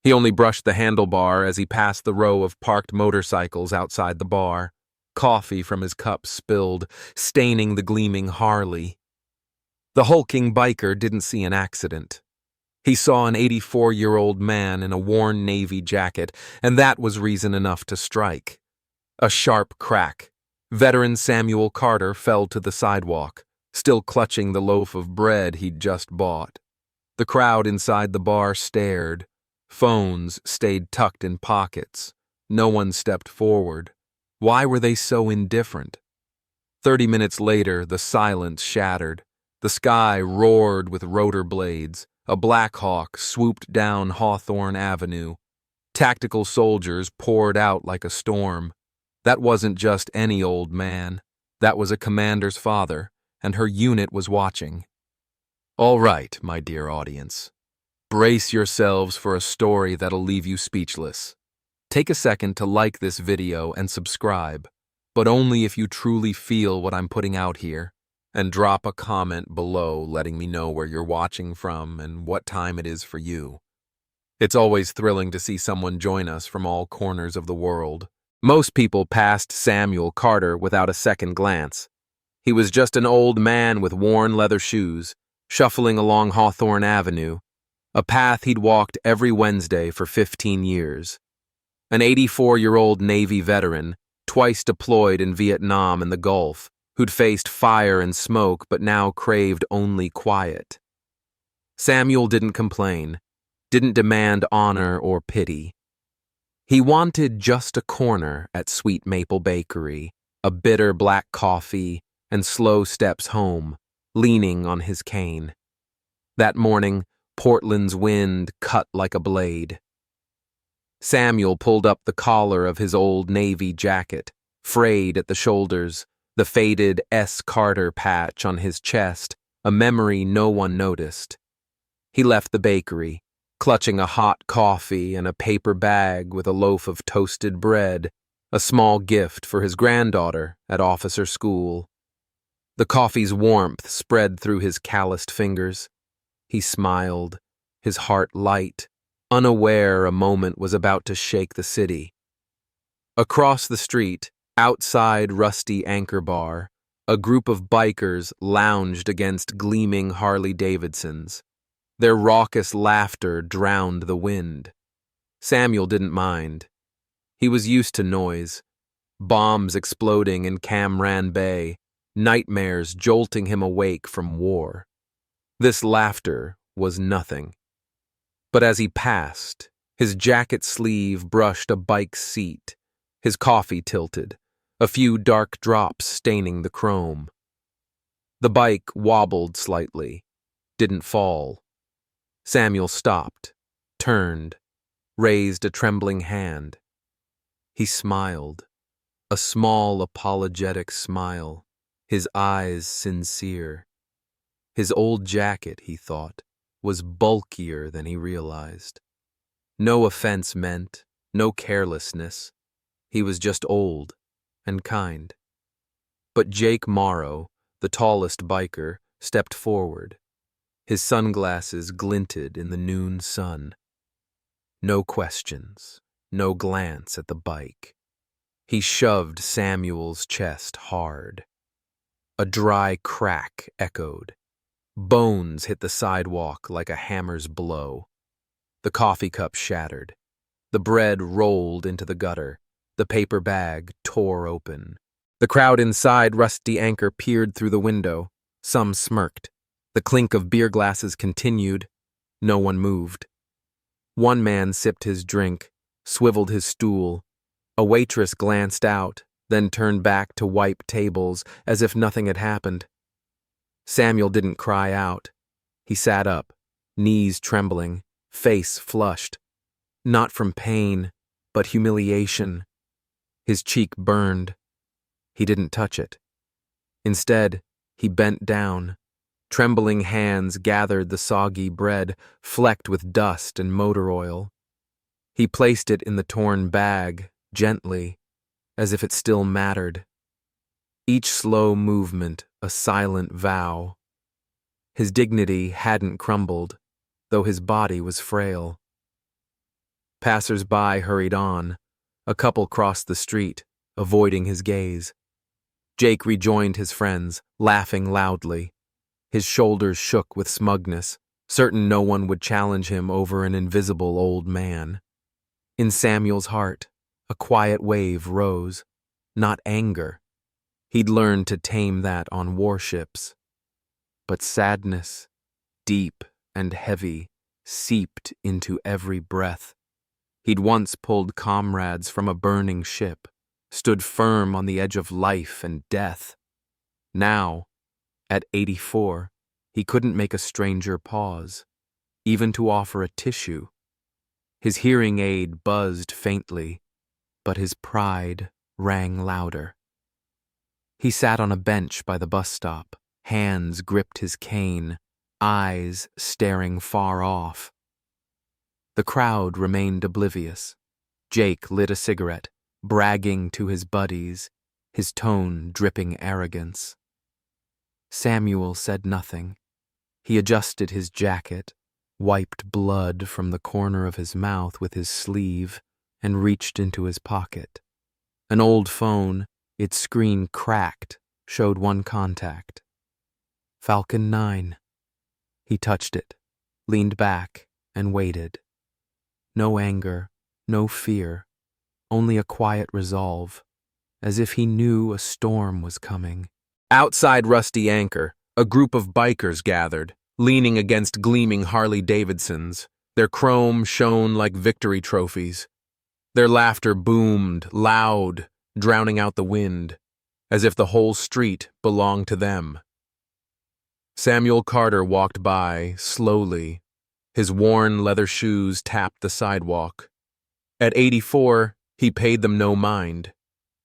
He only brushed the handlebar as he passed the row of parked motorcycles outside the bar. Coffee from his cup spilled, staining the gleaming Harley. The hulking biker didn't see an accident. He saw an 84-year-old man in a worn navy jacket, and that was reason enough to strike. A sharp crack. Veteran Samuel Carter fell to the sidewalk, still clutching the loaf of bread he'd just bought. The crowd inside the bar stared. Phones stayed tucked in pockets. No one stepped forward. Why were they so indifferent? 30 minutes later, the silence shattered. The sky roared with rotor blades. A Black Hawk swooped down Hawthorne Avenue. Tactical soldiers poured out like a storm. That wasn't just any old man. That was a commander's father, and her unit was watching. All right, my dear audience. Brace yourselves for a story that'll leave you speechless. Take a second to like this video and subscribe, but only if you truly feel what I'm putting out here. And drop a comment below letting me know where you're watching from and what time it is for you. It's always thrilling to see someone join us from all corners of the world. Most people passed Samuel Carter without a second glance. He was just an old man with worn leather shoes, shuffling along Hawthorne Avenue, a path he'd walked every Wednesday for 15 years. An 84-year-old Navy veteran, twice deployed in Vietnam and the Gulf, who'd faced fire and smoke but now craved only quiet. Samuel didn't complain, didn't demand honor or pity. He wanted just a corner at Sweet Maple Bakery, a bitter black coffee, and slow steps home, leaning on his cane. That morning, Portland's wind cut like a blade. Samuel pulled up the collar of his old Navy jacket, frayed at the shoulders, the faded S. Carter patch on his chest, a memory no one noticed. He left the bakery, clutching a hot coffee and a paper bag with a loaf of toasted bread, a small gift for his granddaughter at officer school. The coffee's warmth spread through his calloused fingers. He smiled, his heart light, unaware a moment was about to shake the city. Across the street, outside Rusty Anchor Bar, a group of bikers lounged against gleaming Harley-Davidsons. Their raucous laughter drowned the wind. Samuel didn't mind. He was used to noise. Bombs exploding in Camran Bay, nightmares jolting him awake from war. This laughter was nothing. But as he passed, his jacket sleeve brushed a bike's seat, his coffee tilted, a few dark drops staining the chrome. The bike wobbled slightly, didn't fall. Samuel stopped, turned, raised a trembling hand. He smiled, a small apologetic smile, his eyes sincere. His old jacket, he thought, was bulkier than he realized. No offense meant, no carelessness. He was just old and kind. But Jake Morrow, the tallest biker, stepped forward. His sunglasses glinted in the noon sun. No questions, no glance at the bike. He shoved Samuel's chest hard. A dry crack echoed. Bones hit the sidewalk like a hammer's blow. The coffee cup shattered. The bread rolled into the gutter. The paper bag tore open. The crowd inside Rusty Anchor peered through the window. Some smirked. The clink of beer glasses continued. No one moved. One man sipped his drink, swiveled his stool. A waitress glanced out, then turned back to wipe tables as if nothing had happened. Samuel didn't cry out. He sat up, knees trembling, face flushed. Not from pain, but humiliation. His cheek burned. He didn't touch it. Instead, he bent down. Trembling hands gathered the soggy bread, flecked with dust and motor oil. He placed it in the torn bag, gently, as if it still mattered. Each slow movement a silent vow. His dignity hadn't crumbled, though his body was frail. Passers-by hurried on. A couple crossed the street, avoiding his gaze. Jake rejoined his friends, laughing loudly. His shoulders shook with smugness, certain no one would challenge him over an invisible old man. In Samuel's heart, a quiet wave rose, not anger. He'd learned to tame that on warships. But sadness, deep and heavy, seeped into every breath. He'd once pulled comrades from a burning ship, stood firm on the edge of life and death. Now, at 84, he couldn't make a stranger pause, even to offer a tissue. His hearing aid buzzed faintly, but his pride rang louder. He sat on a bench by the bus stop, hands gripped his cane, eyes staring far off. The crowd remained oblivious. Jake lit a cigarette, bragging to his buddies, his tone dripping arrogance. Samuel said nothing. He adjusted his jacket, wiped blood from the corner of his mouth with his sleeve, and reached into his pocket. An old phone, its screen cracked, showed one contact. Falcon 9. He touched it, leaned back, and waited. No anger, no fear, only a quiet resolve, as if he knew a storm was coming. Outside Rusty Anchor, a group of bikers gathered, leaning against gleaming Harley-Davidsons. Their chrome shone like victory trophies. Their laughter boomed, loud, drowning out the wind, as if the whole street belonged to them. Samuel Carter walked by, slowly. His worn leather shoes tapped the sidewalk. At 84, he paid them no mind.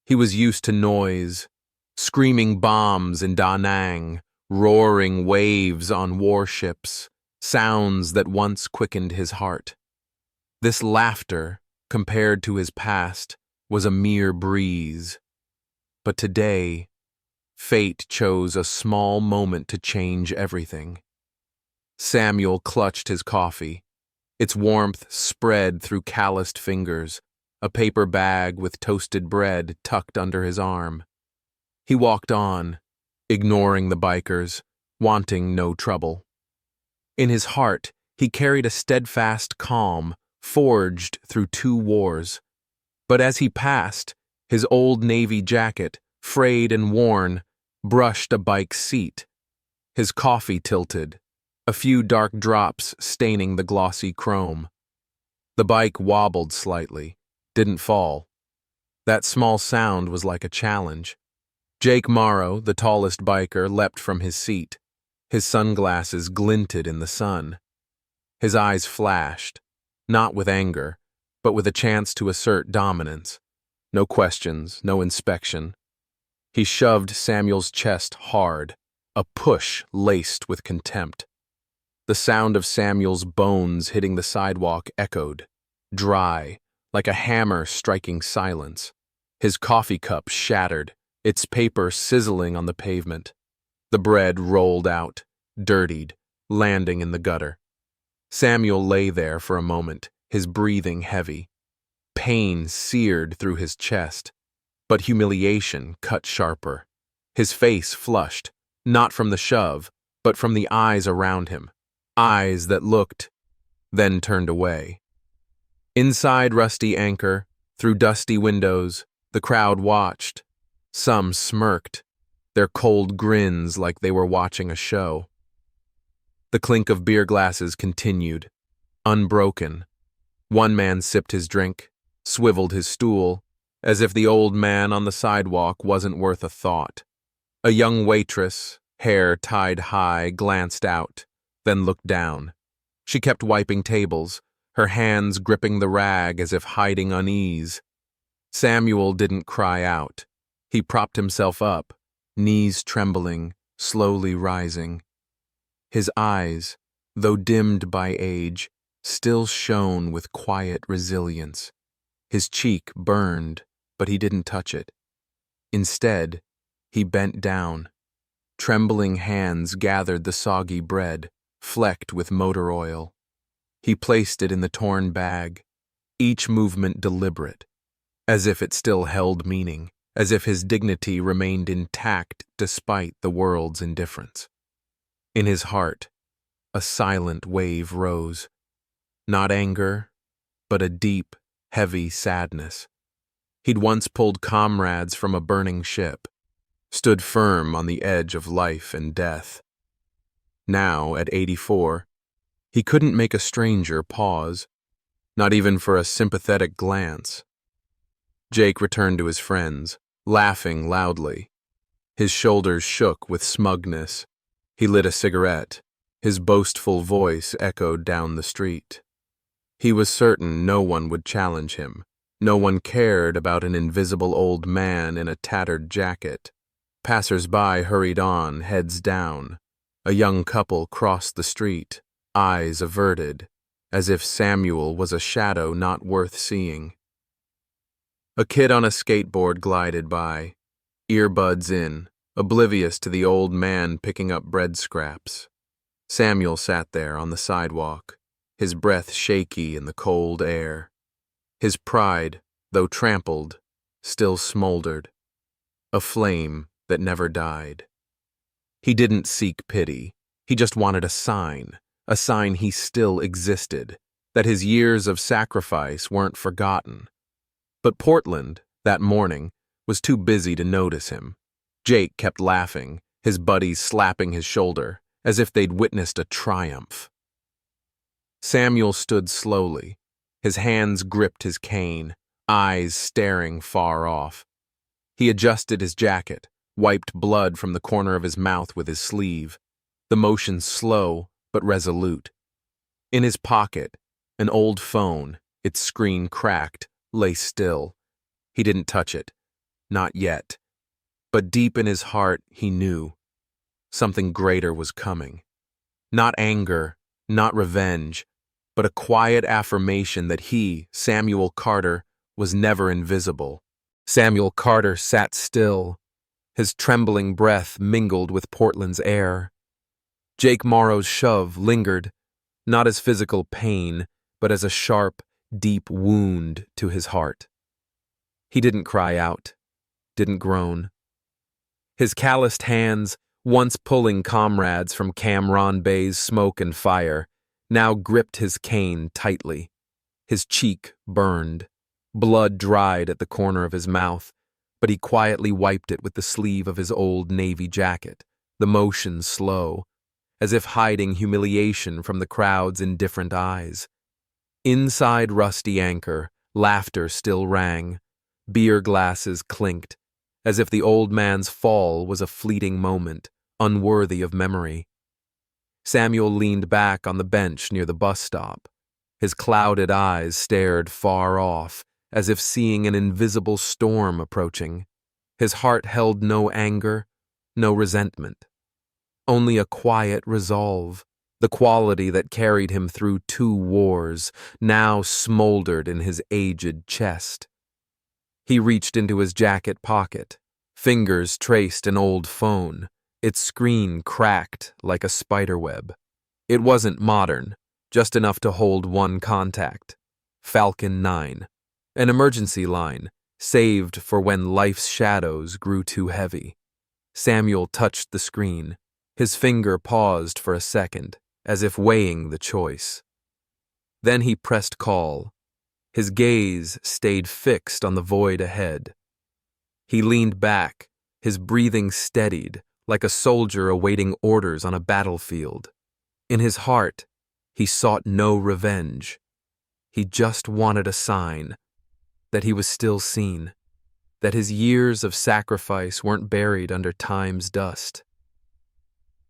He was used to noise, screaming bombs in Da Nang, roaring waves on warships, sounds that once quickened his heart. This laughter, compared to his past, was a mere breeze. But today, fate chose a small moment to change everything. Samuel clutched his coffee. Its warmth spread through calloused fingers, a paper bag with toasted bread tucked under his arm. He walked on, ignoring the bikers, wanting no trouble. In his heart, he carried a steadfast calm, forged through 2 wars. But as he passed, his old Navy jacket, frayed and worn, brushed a bike seat. His coffee tilted, a few dark drops staining the glossy chrome. The bike wobbled slightly, didn't fall. That small sound was like a challenge. Jake Morrow, the tallest biker, leapt from his seat. His sunglasses glinted in the sun. His eyes flashed, not with anger, but with a chance to assert dominance. No questions, no inspection. He shoved Samuel's chest hard, a push laced with contempt. The sound of Samuel's bones hitting the sidewalk echoed, dry, like a hammer striking silence. His coffee cup shattered, its paper sizzling on the pavement. The bread rolled out, dirtied, landing in the gutter. Samuel lay there for a moment, his breathing heavy. Pain seared through his chest, but humiliation cut sharper. His face flushed, not from the shove, but from the eyes around him. Eyes that looked, then turned away. Inside Rusty Anchor, through dusty windows, the crowd watched. Some smirked, their cold grins like they were watching a show. The clink of beer glasses continued, unbroken. One man sipped his drink, swiveled his stool, as if the old man on the sidewalk wasn't worth a thought. A young waitress, hair tied high, glanced out, then looked down. She kept wiping tables, her hands gripping the rag as if hiding unease. Samuel didn't cry out. He propped himself up, knees trembling, slowly rising. His eyes, though dimmed by age, still shone with quiet resilience. His cheek burned, but he didn't touch it. Instead, he bent down. Trembling hands gathered the soggy bread, flecked with motor oil. He placed it in the torn bag. each movement deliberate, as if it still held meaning, as if his dignity remained intact despite the world's indifference. In his heart, a silent wave rose, not anger, but a deep, heavy sadness. He'd once pulled comrades from a burning ship, stood firm on the edge of life and death. Now, at 84, he couldn't make a stranger pause, not even for a sympathetic glance. Jake returned to his friends, laughing loudly. His shoulders shook with smugness. He lit a cigarette. His boastful voice echoed down the street. He was certain no one would challenge him. No one cared about an invisible old man in a tattered jacket. Passers-by hurried on, heads down. A young couple crossed the street, eyes averted, as if Samuel was a shadow not worth seeing. A kid on a skateboard glided by, earbuds in, oblivious to the old man picking up bread scraps. Samuel sat there on the sidewalk, his breath shaky in the cold air. His pride, though trampled, still smoldered, a flame that never died. He didn't seek pity. He just wanted a sign he still existed, that his years of sacrifice weren't forgotten. But Portland, that morning, was too busy to notice him. Jake kept laughing, his buddies slapping his shoulder, as if they'd witnessed a triumph. Samuel stood slowly. His hands gripped his cane, eyes staring far off. He adjusted his jacket, wiped blood from the corner of his mouth with his sleeve, the motion slow but resolute. In his pocket, an old phone, its screen cracked, lay still. He didn't touch it. Not yet. But deep in his heart, he knew. Something greater was coming. Not anger, not revenge, but a quiet affirmation that he, Samuel Carter, was never invisible. Samuel Carter sat still. His trembling breath mingled with Portland's air. Jake Morrow's shove lingered, not as physical pain, but as a sharp, deep wound to his heart. He didn't cry out, didn't groan. His calloused hands, once pulling comrades from Cameron Bay's smoke and fire, now gripped his cane tightly. His cheek burned. Blood dried at the corner of his mouth, but he quietly wiped it with the sleeve of his old Navy jacket, the motion slow, as if hiding humiliation from the crowd's indifferent eyes. Inside Rusty Anchor, laughter still rang. Beer glasses clinked, as if the old man's fall was a fleeting moment, unworthy of memory. Samuel leaned back on the bench near the bus stop. His clouded eyes stared far off, as if seeing an invisible storm approaching. His heart held no anger, no resentment. Only a quiet resolve, the quality that carried him through 2 wars, now smoldered in his aged chest. He reached into his jacket pocket. Fingers traced an old phone. Its screen cracked like a spiderweb. It wasn't modern, just enough to hold one contact. Falcon 9. An emergency line, saved for when life's shadows grew too heavy. Samuel touched the screen. His finger paused for a second, as if weighing the choice. Then he pressed call. His gaze stayed fixed on the void ahead. He leaned back, his breathing steadied, like a soldier awaiting orders on a battlefield. In his heart, he sought no revenge. He just wanted a sign that he was still seen, that his years of sacrifice weren't buried under time's dust.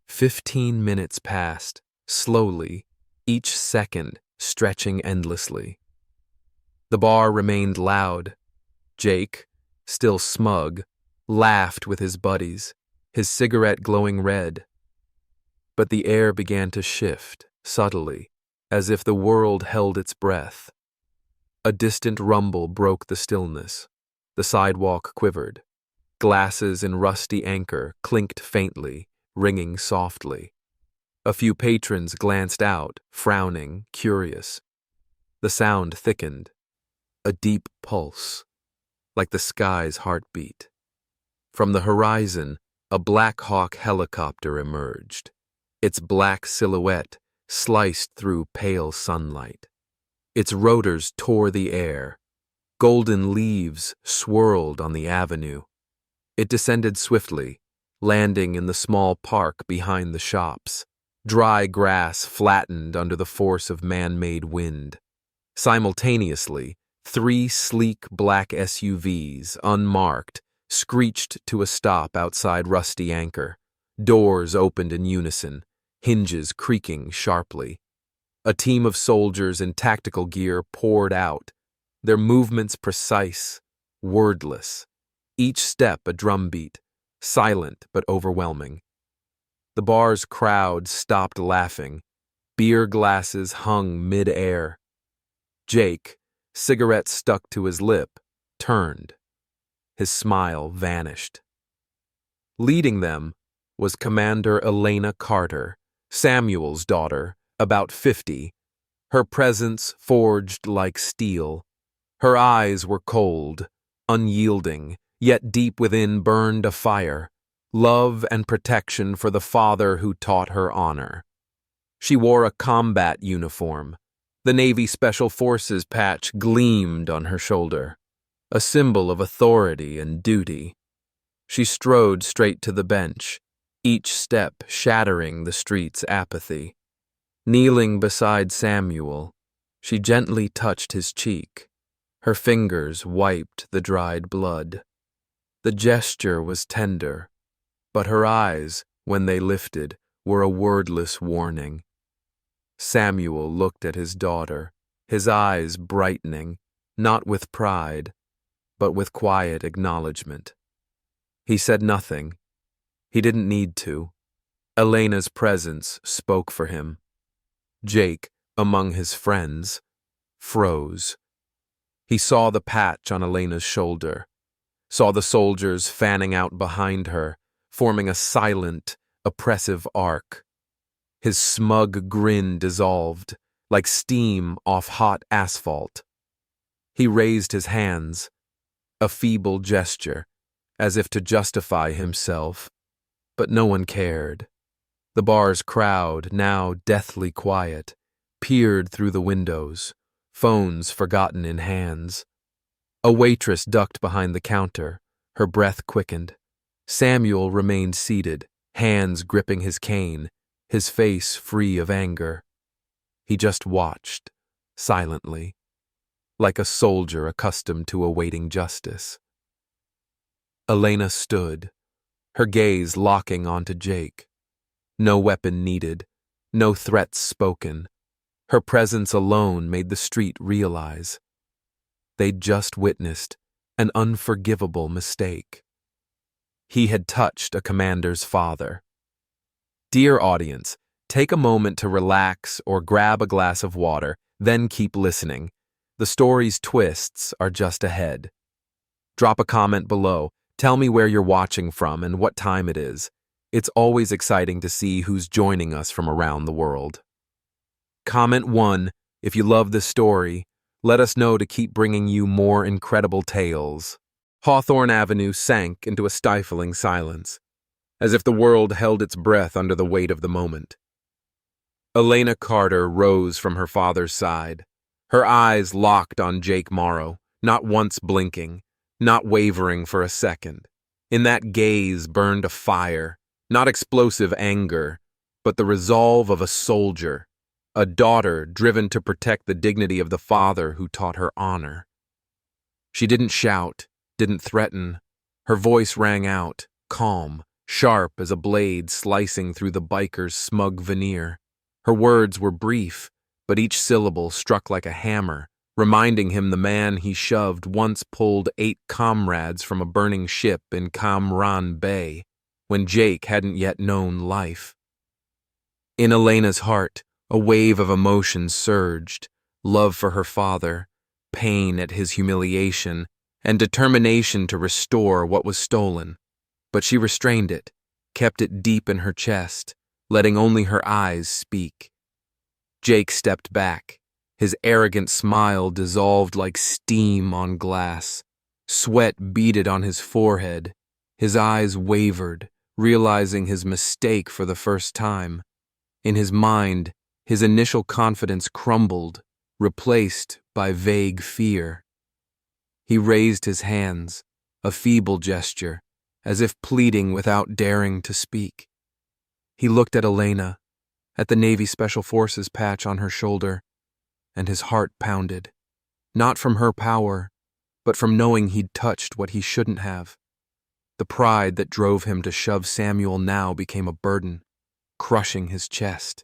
15 minutes passed, slowly, each second stretching endlessly. The bar remained loud. Jake, still smug, laughed with his buddies, his cigarette glowing red. But the air began to shift, subtly, as if the world held its breath. A distant rumble broke the stillness. The sidewalk quivered. Glasses in Rusty Anchor clinked faintly, ringing softly. A few patrons glanced out, frowning, curious. The sound thickened. a deep pulse, like the sky's heartbeat. From the horizon, a Black Hawk helicopter emerged, its black silhouette sliced through pale sunlight. Its rotors tore the air. Golden leaves swirled on the avenue. It descended swiftly, landing in the small park behind the shops. Dry grass flattened under the force of man-made wind. Simultaneously, 3 sleek black SUVs, unmarked, screeched to a stop outside Rusty Anchor. Doors opened in unison, hinges creaking sharply. A team of soldiers in tactical gear poured out, their movements precise, wordless, each step a drumbeat, silent but overwhelming. The bar's crowd stopped laughing. Beer glasses hung mid-air. Jake, cigarette stuck to his lip, turned. His smile vanished. Leading them was Commander Elena Carter, Samuel's daughter, about 50. Her presence forged like steel. Her eyes were cold, unyielding, yet deep within burned a fire, love and protection for the father who taught her honor. She wore a combat uniform. The Navy Special Forces patch gleamed on her shoulder, a symbol of authority and duty. She strode straight to the bench, each step shattering the street's apathy. Kneeling beside Samuel, she gently touched his cheek. Her fingers wiped the dried blood. The gesture was tender, but her eyes, when they lifted, were a wordless warning. Samuel looked at his daughter, his eyes brightening, not with pride, but with quiet acknowledgement. He said nothing. He didn't need to. Elena's presence spoke for him. Jake, among his friends, froze. He saw the patch on Elena's shoulder, saw the soldiers fanning out behind her, forming a silent, oppressive arc. His smug grin dissolved, like steam off hot asphalt. He raised his hands, a feeble gesture, as if to justify himself, but no one cared. The bar's crowd, now deathly quiet, peered through the windows, phones forgotten in hands. A waitress ducked behind the counter, her breath quickened. Samuel remained seated, hands gripping his cane, his face free of anger. He just watched, silently, like a soldier accustomed to awaiting justice. Elena stood, her gaze locking onto Jake. No weapon needed, no threats spoken. Her presence alone made the street realize they'd just witnessed an unforgivable mistake. He had touched a commander's father. Dear audience, take a moment to relax or grab a glass of water, then keep listening. The story's twists are just ahead. Drop a comment below. Tell me where you're watching from and what time it is. It's always exciting to see who's joining us from around the world. Comment 1 if you love this story. Let us know to keep bringing you more incredible tales. Hawthorne Avenue sank into a stifling silence, as if the world held its breath under the weight of the moment. Elena Carter rose from her father's side, her eyes locked on Jake Morrow, not once blinking, not wavering for a second. In that gaze burned a fire, not explosive anger, but the resolve of a soldier, a daughter driven to protect the dignity of the father who taught her honor. She didn't shout, didn't threaten. Her voice rang out, calm, sharp as a blade slicing through the biker's smug veneer. Her words were brief, but each syllable struck like a hammer, reminding him the man he shoved once pulled 8 comrades from a burning ship in Kamran Bay, when Jake hadn't yet known life. In Elena's heart, a wave of emotion surged, love for her father, pain at his humiliation, and determination to restore what was stolen. But she restrained it, kept it deep in her chest, letting only her eyes speak. Jake stepped back, His arrogant smile dissolved like steam on glass. Sweat beaded on his forehead. His eyes wavered, realizing his mistake for the first time. In his mind, his initial confidence crumbled, replaced by vague fear. He raised his hands, a feeble gesture, as if pleading without daring to speak. He looked at Elena, at the Navy Special Forces patch on her shoulder, and his heart pounded. Not from her power, but from knowing he'd touched what he shouldn't have. The pride that drove him to shove Samuel now became a burden, crushing his chest,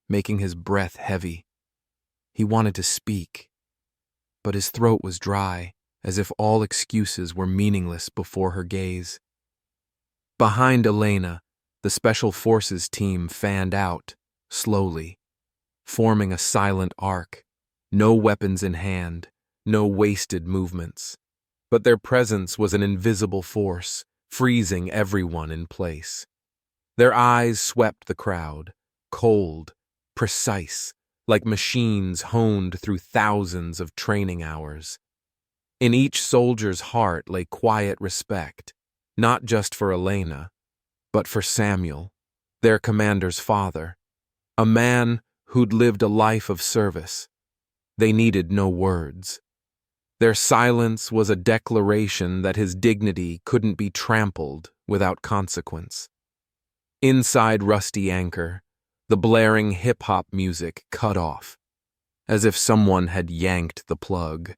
making his breath heavy. He wanted to speak, but his throat was dry, as if all excuses were meaningless before her gaze. Behind Elena, the Special Forces team fanned out, slowly, forming a silent arc, no weapons in hand, no wasted movements. But their presence was an invisible force, freezing everyone in place. Their eyes swept the crowd, cold, precise, like machines honed through thousands of training hours. In each soldier's heart lay quiet respect, not just for Elena, but for Samuel, their commander's father, a man who'd lived a life of service. They needed no words. Their silence was a declaration that his dignity couldn't be trampled without consequence. Inside Rusty Anchor, the blaring hip-hop music cut off, as if someone had yanked the plug.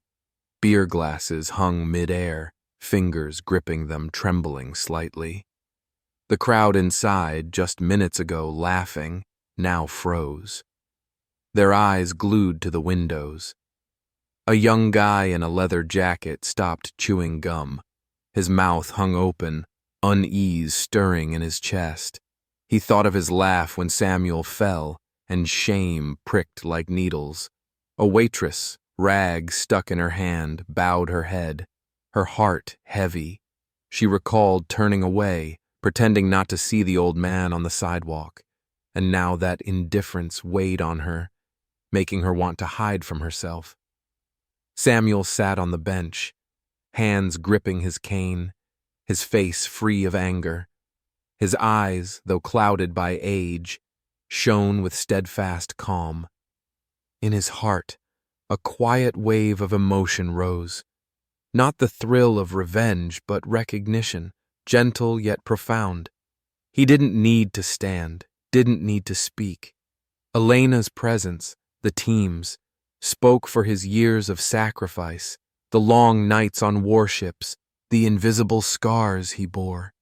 Beer glasses hung mid-air, fingers gripping them trembling slightly. The crowd inside, just minutes ago laughing, now froze, their eyes glued to the windows. A young guy in a leather jacket stopped chewing gum. His mouth hung open, unease stirring in his chest. He thought of his laugh when Samuel fell, and shame pricked like needles. A waitress, rag stuck in her hand, bowed her head, her heart heavy. She recalled turning away, pretending not to see the old man on the sidewalk, and now that indifference weighed on her, making her want to hide from herself. Samuel sat on the bench, hands gripping his cane, his face free of anger. His eyes, though clouded by age, shone with steadfast calm. In his heart, a quiet wave of emotion rose. Not the thrill of revenge, but recognition, gentle yet profound. He didn't need to stand, didn't need to speak. Elena's presence, the team's, spoke for his years of sacrifice, the long nights on warships, the invisible scars he bore.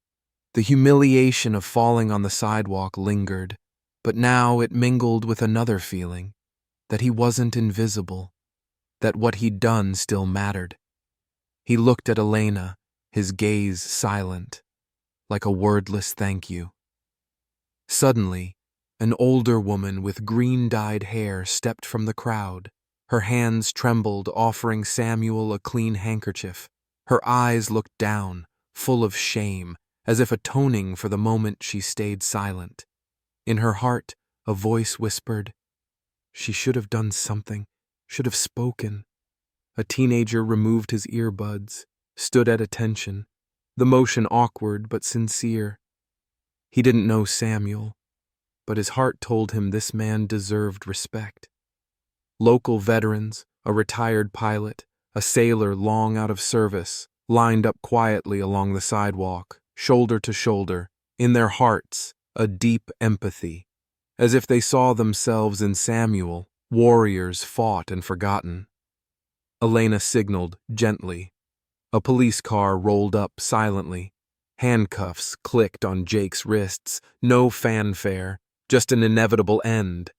The humiliation of falling on the sidewalk lingered, but now it mingled with another feeling, that he wasn't invisible, that what he'd done still mattered. He looked at Elena, his gaze silent, like a wordless thank you. Suddenly, an older woman with green-dyed hair stepped from the crowd. Her hands trembled, offering Samuel a clean handkerchief. Her eyes looked down, full of shame, as if atoning for the moment she stayed silent. In her heart, a voice whispered, "She should have done something, should have spoken." A teenager removed his earbuds, stood at attention, the motion awkward but sincere. He didn't know Samuel, but his heart told him this man deserved respect. Local veterans, a retired pilot, a sailor long out of service, lined up quietly along the sidewalk, shoulder to shoulder, in their hearts a deep empathy, as if they saw themselves in Samuel, warriors fought and forgotten. Elena signaled gently. A police car rolled up silently. Handcuffs clicked on Jake's wrists, no fanfare, just an inevitable end.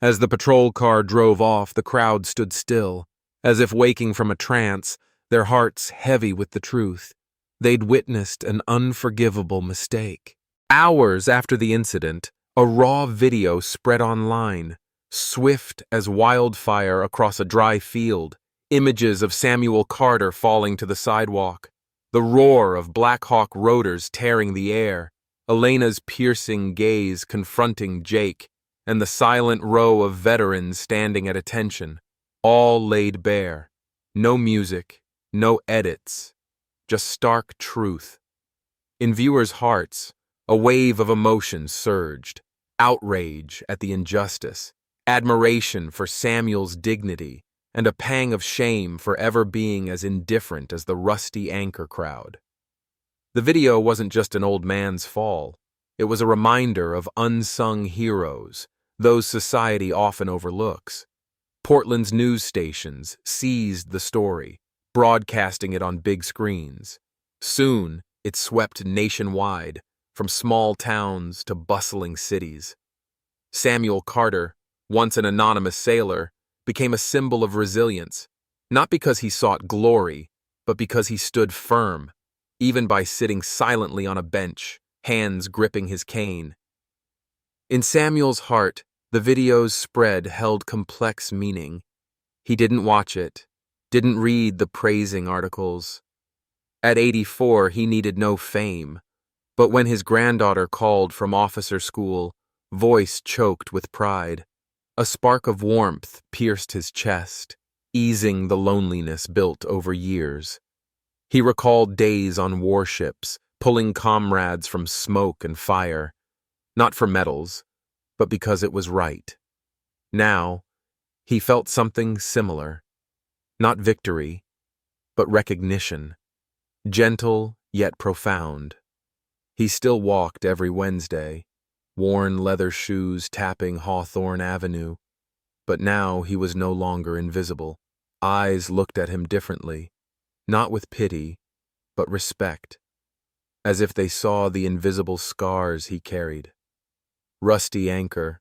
As the patrol car drove off, the crowd stood still, as if waking from a trance, their hearts heavy with the truth. They'd witnessed an unforgivable mistake. Hours after the incident, a raw video spread online, swift as wildfire across a dry field, images of Samuel Carter falling to the sidewalk, the roar of Black Hawk rotors tearing the air, Elena's piercing gaze confronting Jake, and the silent row of veterans standing at attention, all laid bare. No music, no edits, just stark truth. In viewers' hearts, a wave of emotion surged: outrage at the injustice, admiration for Samuel's dignity, and a pang of shame for ever being as indifferent as the rusty anchor crowd. The video wasn't just an old man's fall. It was a reminder of unsung heroes, those society often overlooks. Portland's news stations seized the story, broadcasting it on big screens. Soon, it swept nationwide, from small towns to bustling cities. Samuel Carter, once an anonymous sailor, became a symbol of resilience, not because he sought glory, but because he stood firm, even by sitting silently on a bench, hands gripping his cane. In Samuel's heart, the video's spread held complex meaning. He didn't watch it, didn't read the praising articles. At 84, he needed no fame, but when his granddaughter called from officer school, voice choked with pride. A spark of warmth pierced his chest, easing the loneliness built over years. He recalled days on warships, pulling comrades from smoke and fire, not for medals, but because it was right. Now, he felt something similar. Not victory, but recognition. Gentle, yet profound. He still walked every Wednesday, worn leather shoes tapping Hawthorne Avenue, but now he was no longer invisible. Eyes looked at him differently, not with pity, but respect, as if they saw the invisible scars he carried. Rusty Anchor,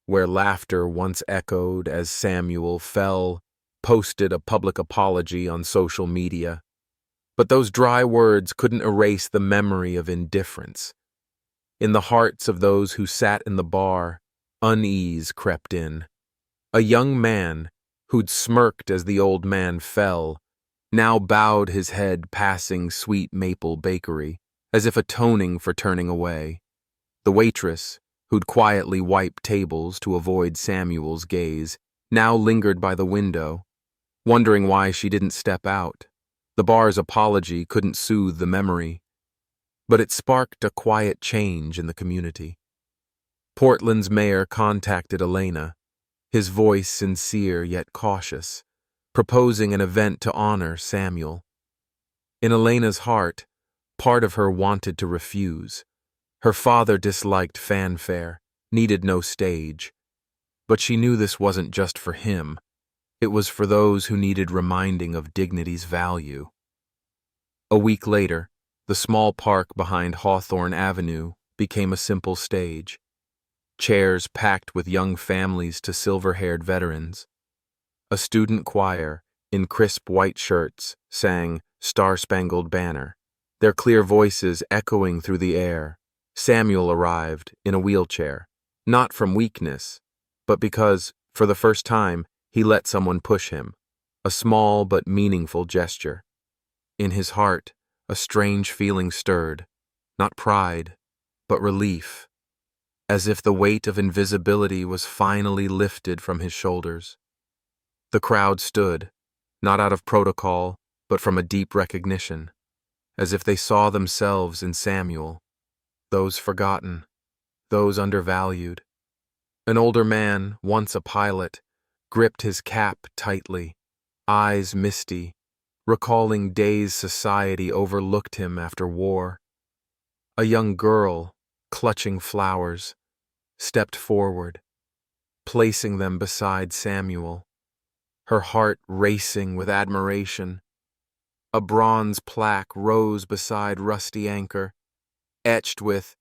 where laughter once echoed as Samuel fell, posted a public apology on social media. But those dry words couldn't erase the memory of indifference. In the hearts of those who sat in the bar, unease crept in. A young man, who'd smirked as the old man fell, now bowed his head passing Sweet Maple Bakery, as if atoning for turning away. The waitress, who'd quietly wiped tables to avoid Samuel's gaze, now lingered by the window, wondering why she didn't step out. The bar's apology couldn't soothe the memory, but it sparked a quiet change in the community. Portland's mayor contacted Elena, his voice sincere yet cautious, proposing an event to honor Samuel. In Elena's heart, part of her wanted to refuse. Her father disliked fanfare, needed no stage. But she knew this wasn't just for him. It was for those who needed reminding of dignity's value. A week later, the small park behind Hawthorne Avenue became a simple stage. Chairs packed with young families to silver-haired veterans. A student choir, in crisp white shirts, sang Star-Spangled Banner, their clear voices echoing through the air. Samuel arrived in a wheelchair, not from weakness, but because, for the first time, he let someone push him, a small but meaningful gesture. In his heart, a strange feeling stirred, not pride, but relief, as if the weight of invisibility was finally lifted from his shoulders. The crowd stood, not out of protocol, but from a deep recognition, as if they saw themselves in Samuel, those forgotten, those undervalued. An older man, once a pilot, gripped his cap tightly, eyes misty, recalling days society overlooked him after war. A young girl, clutching flowers, stepped forward, placing them beside Samuel, her heart racing with admiration. A bronze plaque rose beside Rusty Anchor, etched with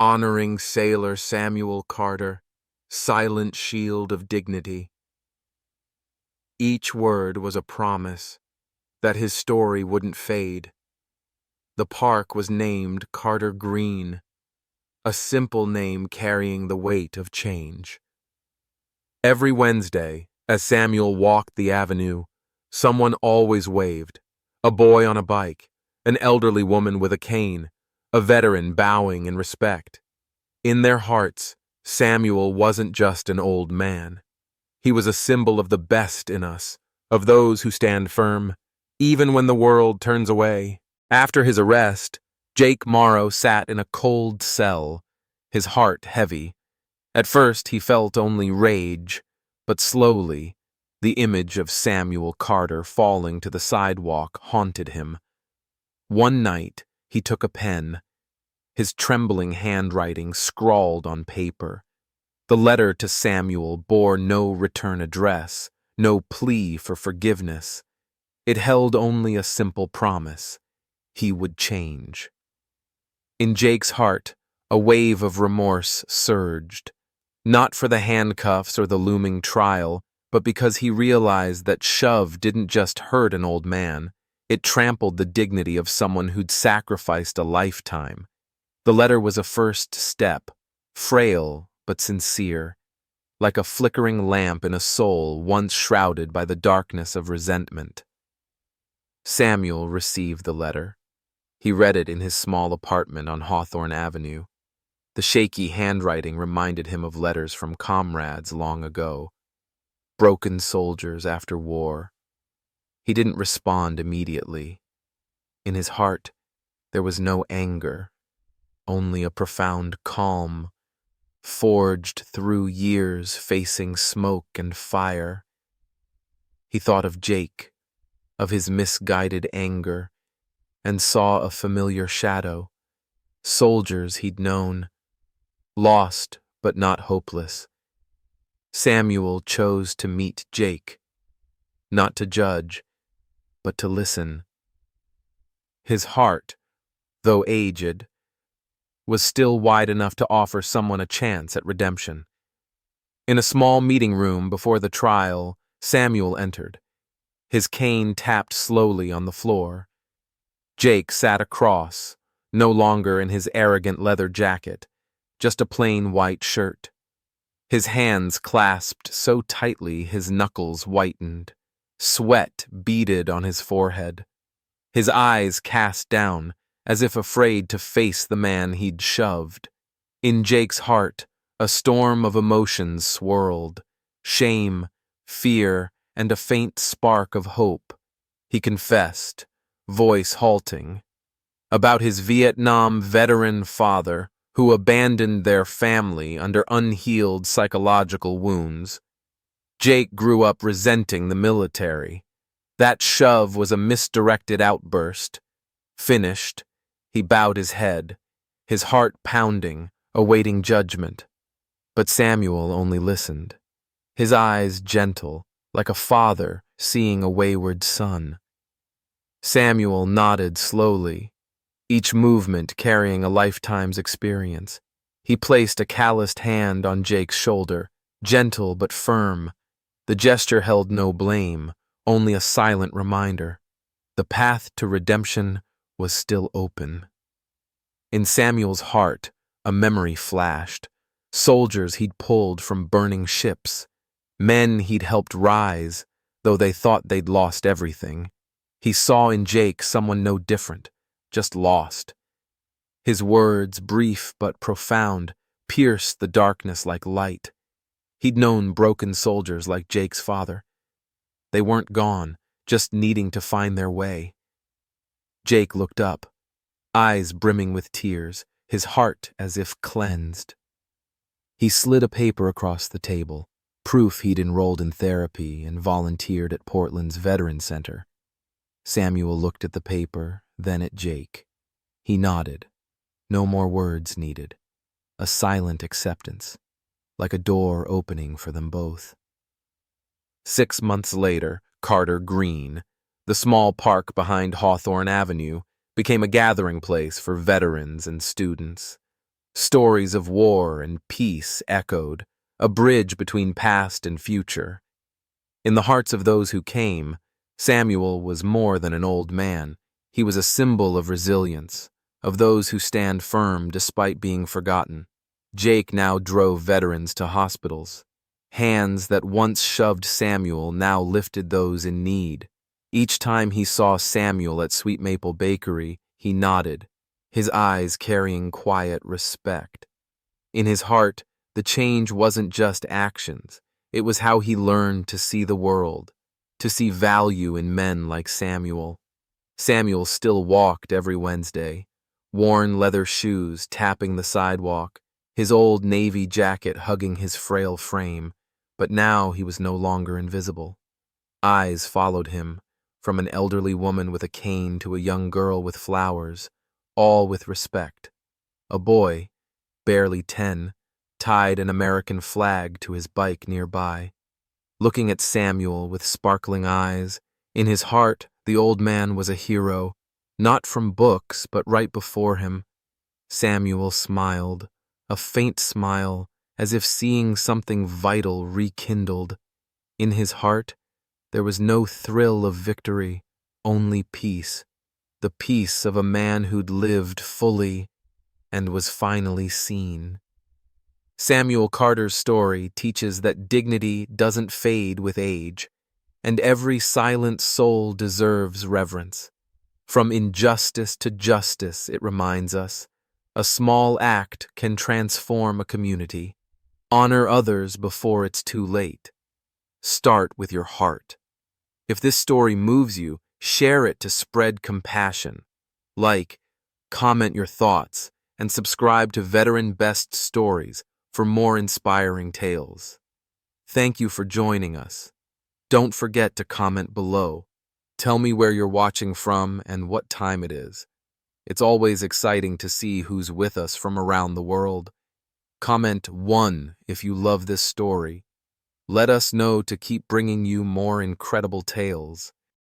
"Honoring Sailor Samuel Carter, Silent Shield of Dignity." Each word was a promise that his story wouldn't fade. The park was named Carter Green, a simple name carrying the weight of change. Every Wednesday, as Samuel walked the avenue, someone always waved. A boy on a bike, an elderly woman with a cane, a veteran bowing in respect. In their hearts, Samuel wasn't just an old man. He was a symbol of the best in us, of those who stand firm, even when the world turns away. After his arrest, Jake Morrow sat in a cold cell, his heart heavy. At first he felt only rage, but slowly, the image of Samuel Carter falling to the sidewalk haunted him. One night, he took a pen, his trembling handwriting scrawled on paper. The letter to Samuel bore no return address, no plea for forgiveness. It held only a simple promise: he would change. In Jake's heart, a wave of remorse surged, not for the handcuffs or the looming trial, but because he realized that shove didn't just hurt an old man, it trampled the dignity of someone who'd sacrificed a lifetime. The letter was a first step, frail but sincere, like a flickering lamp in a soul once shrouded by the darkness of resentment. Samuel received the letter. He read it in his small apartment on Hawthorne Avenue. The shaky handwriting reminded him of letters from comrades long ago, broken soldiers after war. He didn't respond immediately. In his heart, there was no anger, only a profound calm, forged through years facing smoke and fire. He thought of Jake, of his misguided anger, and saw a familiar shadow. Soldiers he'd known, lost but not hopeless. Samuel chose to meet Jake, not to judge, but to listen. His heart, though aged, was still wide enough to offer someone a chance at redemption. In a small meeting room before the trial, Samuel entered. His cane tapped slowly on the floor. Jake sat across, no longer in his arrogant leather jacket, just a plain white shirt. His hands clasped so tightly his knuckles whitened. Sweat beaded on his forehead. His eyes cast down, as if afraid to face the man he'd shoved. In Jake's heart, a storm of emotions swirled: shame, fear, and a faint spark of hope. He confessed, voice halting, about his Vietnam veteran father who abandoned their family under unhealed psychological wounds. Jake grew up resenting the military. That shove was a misdirected outburst. Finished, he bowed his head, his heart pounding, awaiting judgment. But Samuel only listened, his eyes gentle, like a father seeing a wayward son. Samuel nodded slowly, each movement carrying a lifetime's experience. He placed a calloused hand on Jake's shoulder, gentle but firm. The gesture held no blame, only a silent reminder. The path to redemption was still open. In Samuel's heart, a memory flashed. Soldiers he'd pulled from burning ships. Men he'd helped rise, though they thought they'd lost everything. He saw in Jake someone no different, just lost. His words, brief but profound, pierced the darkness like light. He'd known broken soldiers like Jake's father. They weren't gone, just needing to find their way. Jake looked up, eyes brimming with tears, his heart as if cleansed. He slid a paper across the table, proof he'd enrolled in therapy and volunteered at Portland's Veteran Center. Samuel looked at the paper, then at Jake. He nodded. No more words needed. A silent acceptance, like a door opening for them both. 6 months later, Carter Green, the small park behind Hawthorne Avenue, became a gathering place for veterans and students. Stories of war and peace echoed, a bridge between past and future. In the hearts of those who came, Samuel was more than an old man. He was a symbol of resilience, of those who stand firm despite being forgotten. Jake now drove veterans to hospitals. Hands that once shoved Samuel now lifted those in need. Each time he saw Samuel at Sweet Maple Bakery, he nodded, his eyes carrying quiet respect. In his heart, the change wasn't just actions. It was how he learned to see the world, to see value in men like Samuel. Samuel still walked every Wednesday, worn leather shoes tapping the sidewalk, his old navy jacket hugging his frail frame, but now he was no longer invisible. Eyes followed him, from an elderly woman with a cane to a young girl with flowers, all with respect. A boy, barely 10, tied an American flag to his bike nearby. Looking at Samuel with sparkling eyes, in his heart the old man was a hero, not from books but right before him. Samuel smiled, a faint smile, as if seeing something vital rekindled. In his heart, there was no thrill of victory, only peace, the peace of a man who'd lived fully and was finally seen. Samuel Carter's story teaches that dignity doesn't fade with age, and every silent soul deserves reverence. From injustice to justice, it reminds us, a small act can transform a community. Honor others before it's too late. Start with your heart. If this story moves you, share it to spread compassion. Like, comment your thoughts, and subscribe to Veteran Best Stories for more inspiring tales. Thank you for joining us. Don't forget to comment below. Tell me where you're watching from and what time it is. It's always exciting to see who's with us from around the world. Comment 1 if you love this story. Let us know to keep bringing you more incredible tales.